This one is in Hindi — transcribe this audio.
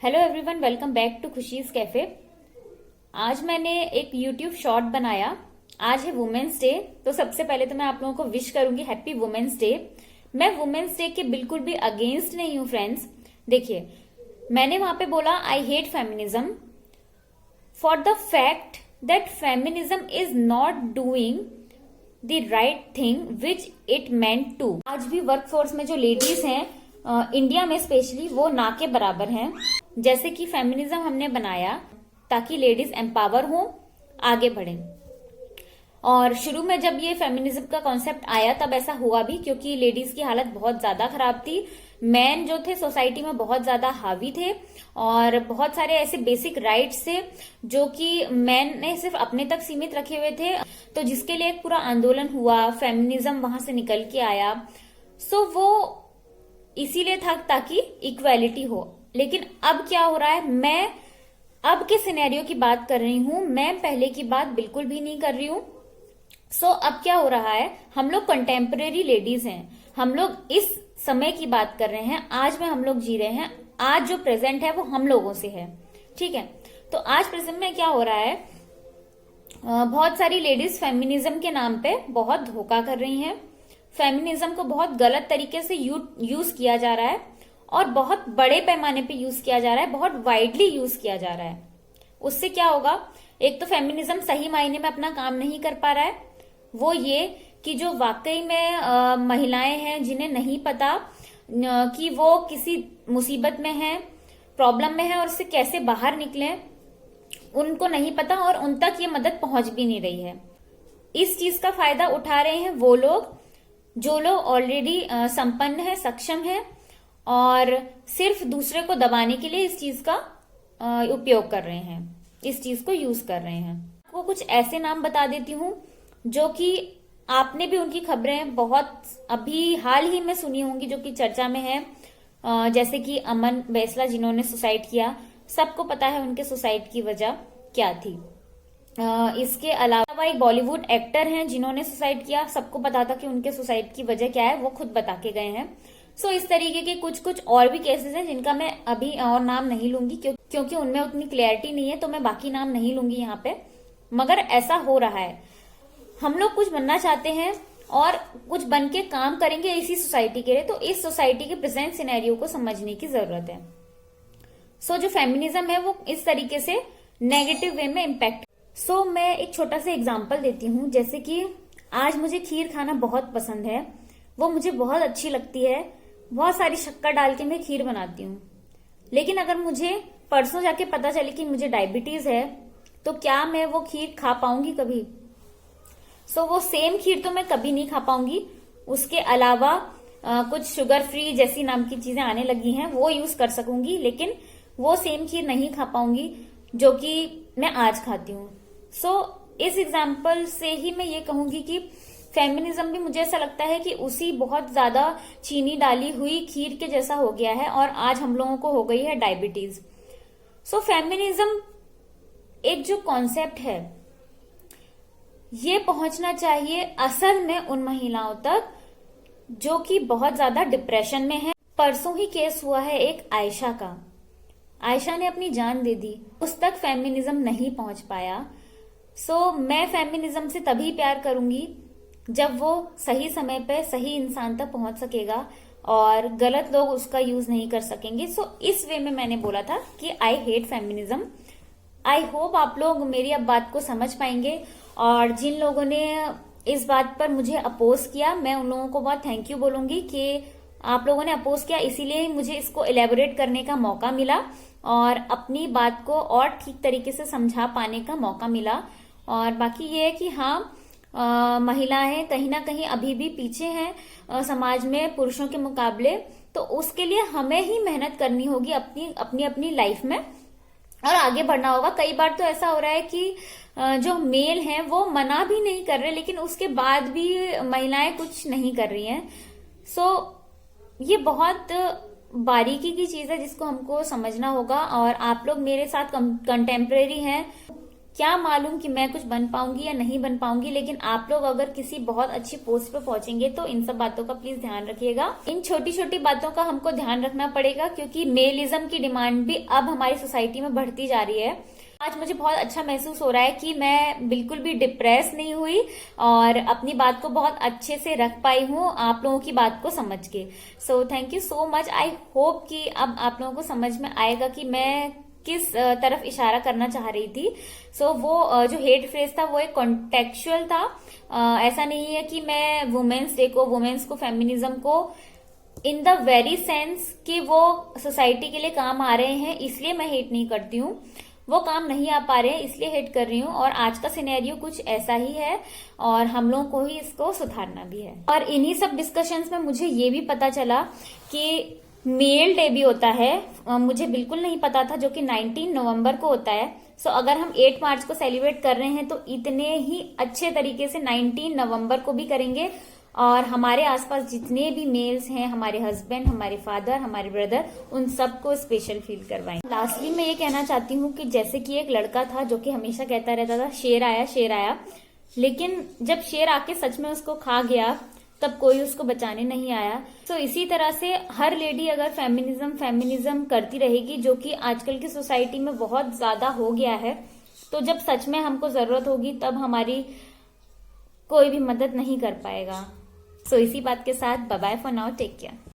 Hello everyone, welcome back to Khushi's cafe. आज मैंने एक यूट्यूब शॉर्ट बनाया। आज है वुमेन्स डे, तो सबसे पहले तो मैं आप लोगों को विश करूंगी हैप्पी वुमेन्स डे। मैं वुमेन्स डे के बिल्कुल भी अगेंस्ट नहीं हूं फ्रेंड्स। देखिए, मैंने वहां पे बोला I hate feminism for the fact that feminism is not doing the right thing which it meant to. आज भी वर्कफोर्स में जो लेडीज हैं इंडिया में स्पेशली, वो ना के बराबर हैं। जैसे कि फेमिनिज्म हमने बनाया ताकि लेडीज एम्पावर हों, आगे बढ़ें। और शुरू में जब ये फेमिनिज्म का कॉन्सेप्ट आया तब ऐसा हुआ भी, क्योंकि लेडीज की हालत बहुत ज्यादा खराब थी। मैन जो थे सोसाइटी में बहुत ज्यादा हावी थे और बहुत सारे ऐसे बेसिक राइट्स थे जो कि मैन ने सिर्फ अपने तक सीमित रखे हुए थे। तो जिसके लिए एक पूरा आंदोलन हुआ, फेमिनिज्म वहां से निकल के आया। सो वो इसीलिए था ताकि इक्वेलिटी हो। लेकिन अब क्या हो रहा है, मैं अब के सिनेरियो की बात कर रही हूं, मैं पहले की बात बिल्कुल भी नहीं कर रही हूं। सो अब क्या हो रहा है, हम लोग कंटेम्परेरी लेडीज हैं, हम लोग इस समय की बात कर रहे हैं, आज में हम लोग जी रहे हैं। आज जो प्रेजेंट है वो हम लोगों से है, ठीक है। तो आज प्रेजेंट में क्या हो रहा है, बहुत सारी लेडीज फेमिनिज्म के नाम पे बहुत धोखा कर रही हैं। फेमिनिज्म को बहुत गलत तरीके से यूज किया जा रहा है और बहुत बड़े पैमाने पे यूज किया जा रहा है, बहुत वाइडली यूज किया जा रहा है। उससे क्या होगा, एक तो फेमिनिज्म सही मायने में अपना काम नहीं कर पा रहा है। वो ये कि जो वाकई में महिलाएं हैं, जिन्हें नहीं पता कि वो किसी मुसीबत में है, प्रॉब्लम में है और उससे कैसे बाहर निकले, उनको नहीं पता और उन तक ये मदद पहुंच भी नहीं रही है। इस चीज का फायदा उठा रहे हैं वो लोग जो लोग ऑलरेडी संपन्न है, सक्षम है और सिर्फ दूसरे को दबाने के लिए इस चीज का उपयोग कर रहे हैं, इस चीज को यूज कर रहे हैं। वो कुछ ऐसे नाम बता देती हूँ जो कि आपने भी उनकी खबरें बहुत अभी हाल ही में सुनी होंगी, जो कि चर्चा में है। जैसे कि अमन बैसला, जिन्होंने सुसाइड किया, सबको पता है उनके सुसाइड की वजह क्या थी। इसके अलावा एक बॉलीवुड एक्टर हैं जिन्होंने सुसाइड किया, सबको पता था कि उनके सुसाइड की वजह क्या है, वो खुद बता के गए हैं। सो इस तरीके के कुछ कुछ और भी केसेस हैं जिनका मैं अभी और नाम नहीं लूंगी, क्योंकि उनमें उतनी क्लैरिटी नहीं है, तो मैं बाकी नाम नहीं लूंगी यहाँ पे। मगर ऐसा हो रहा है, हम लोग कुछ बनना चाहते हैं और कुछ बन के काम करेंगे इसी सोसाइटी के लिए, तो इस सोसाइटी के प्रेजेंट सिनेरियो को समझने की जरूरत है। सो जो फेमिनिज्म है वो इस तरीके से नेगेटिव वे में इम्पैक्ट। सो मैं एक छोटा सा एग्जाम्पल देती हूँ। जैसे कि आज मुझे खीर खाना बहुत पसंद है, वो मुझे बहुत अच्छी लगती है, बहुत सारी शक्कर डाल के मैं खीर बनाती हूँ। लेकिन अगर मुझे परसों जाके पता चले कि मुझे डायबिटीज है, तो क्या मैं वो खीर खा पाऊंगी कभी? सो वो सेम खीर तो मैं कभी नहीं खा पाऊंगी। उसके अलावा कुछ शुगर फ्री जैसी नाम की चीजें आने लगी हैं, वो यूज कर सकूंगी, लेकिन वो सेम खीर नहीं खा पाऊंगी जो कि मैं आज खाती हूँ। सो इस एग्जाम्पल से ही मैं ये कहूंगी कि फेमिनिज्म भी मुझे ऐसा लगता है कि उसी बहुत ज्यादा चीनी डाली हुई खीर के जैसा हो गया है और आज हम लोगों को हो गई है डायबिटीज। सो फेमिनिज्म एक जो कॉन्सेप्ट है, ये पहुंचना चाहिए असल में उन महिलाओं तक जो कि बहुत ज्यादा डिप्रेशन में है। परसों ही केस हुआ है एक आयशा का, आयशा ने अपनी जान दे दी, उस तक फेमिनिज्म नहीं पहुंच पाया। सो मैं फेमिनिज्म से तभी प्यार करूंगी जब वो सही समय पे सही इंसान तक पहुंच सकेगा और गलत लोग उसका यूज नहीं कर सकेंगे। सो इस वे में मैंने बोला था कि आई हेट फेमिनिज्म। आई होप आप लोग मेरी अब बात को समझ पाएंगे, और जिन लोगों ने इस बात पर मुझे अपोज किया, मैं उन लोगों को बहुत थैंक यू बोलूंगी कि आप लोगों ने अपोज किया, इसीलिए मुझे इसको इलेबोरेट करने का मौका मिला और अपनी बात को और ठीक तरीके से समझा पाने का मौका मिला। और बाकी ये है कि हाँ, महिलाएं कहीं ना कहीं अभी भी पीछे हैं समाज में पुरुषों के मुकाबले, तो उसके लिए हमें ही मेहनत करनी होगी अपनी अपनी लाइफ में और आगे बढ़ना होगा। कई बार तो ऐसा हो रहा है कि जो मेल हैं वो मना भी नहीं कर रहे, लेकिन उसके बाद भी महिलाएं कुछ नहीं कर रही हैं। सो ये बहुत बारीकी की चीज है जिसको हमको समझना होगा, और आप लोग मेरे साथ कंटेम्परेरी हैं, क्या मालूम कि मैं कुछ बन पाऊंगी या नहीं बन पाऊंगी, लेकिन आप लोग अगर किसी बहुत अच्छी पोस्ट पे पहुंचेंगे तो इन सब बातों का प्लीज ध्यान रखिएगा। इन छोटी छोटी बातों का हमको ध्यान रखना पड़ेगा, क्योंकि मेलिज्म की डिमांड भी अब हमारी सोसाइटी में बढ़ती जा रही है। आज मुझे बहुत अच्छा महसूस हो रहा है कि मैं बिल्कुल भी डिप्रेस नहीं हुई और अपनी बात को बहुत अच्छे से रख पाई हूँ आप लोगों की बात को समझ के। So thank you so much. I hope कि अब आप लोगों को समझ में आएगा कि मैं किस तरफ इशारा करना चाह रही थी। सो वो जो हेट फ्रेज था वो एक कॉन्टेक्चुअल था। ऐसा नहीं है कि मैं वुमेन्स डे को, वुमेन्स को, फेमिनिज्म को इन द वेरी सेंस कि वो सोसाइटी के लिए काम आ रहे हैं इसलिए मैं हेट नहीं करती हूँ। वो काम नहीं आ पा रहे हैं इसलिए हेट कर रही हूँ। और आज का सिनेरियो कुछ ऐसा ही है और हम लोगों को ही इसको सुधारना भी है। और इन्हीं सब डिस्कशंस में मुझे ये भी पता चला कि मेल डे भी होता है। मुझे बिल्कुल नहीं पता था, जो कि 19 नवंबर को होता है। सो अगर हम 8 मार्च को सेलिब्रेट कर रहे हैं तो इतने ही अच्छे तरीके से 19 नवंबर को भी करेंगे और हमारे आसपास जितने भी मेल्स हैं, हमारे हस्बैंड, हमारे फादर, हमारे ब्रदर, उन सबको स्पेशल फील करवाएंगे। लास्टली मैं ये कहना चाहती हूँ कि जैसे कि एक लड़का था जो कि हमेशा कहता रहता था शेर आया शेर आया, लेकिन जब शेर आके सच में उसको खा गया तब कोई उसको बचाने नहीं आया। तो इसी तरह से हर लेडी अगर फेमिनिज्म करती रहेगी, जो कि आजकल की सोसाइटी में बहुत ज्यादा हो गया है, तो जब सच में हमको जरूरत होगी तब हमारी कोई भी मदद नहीं कर पाएगा। सो इसी बात के साथ bye bye for now, take care.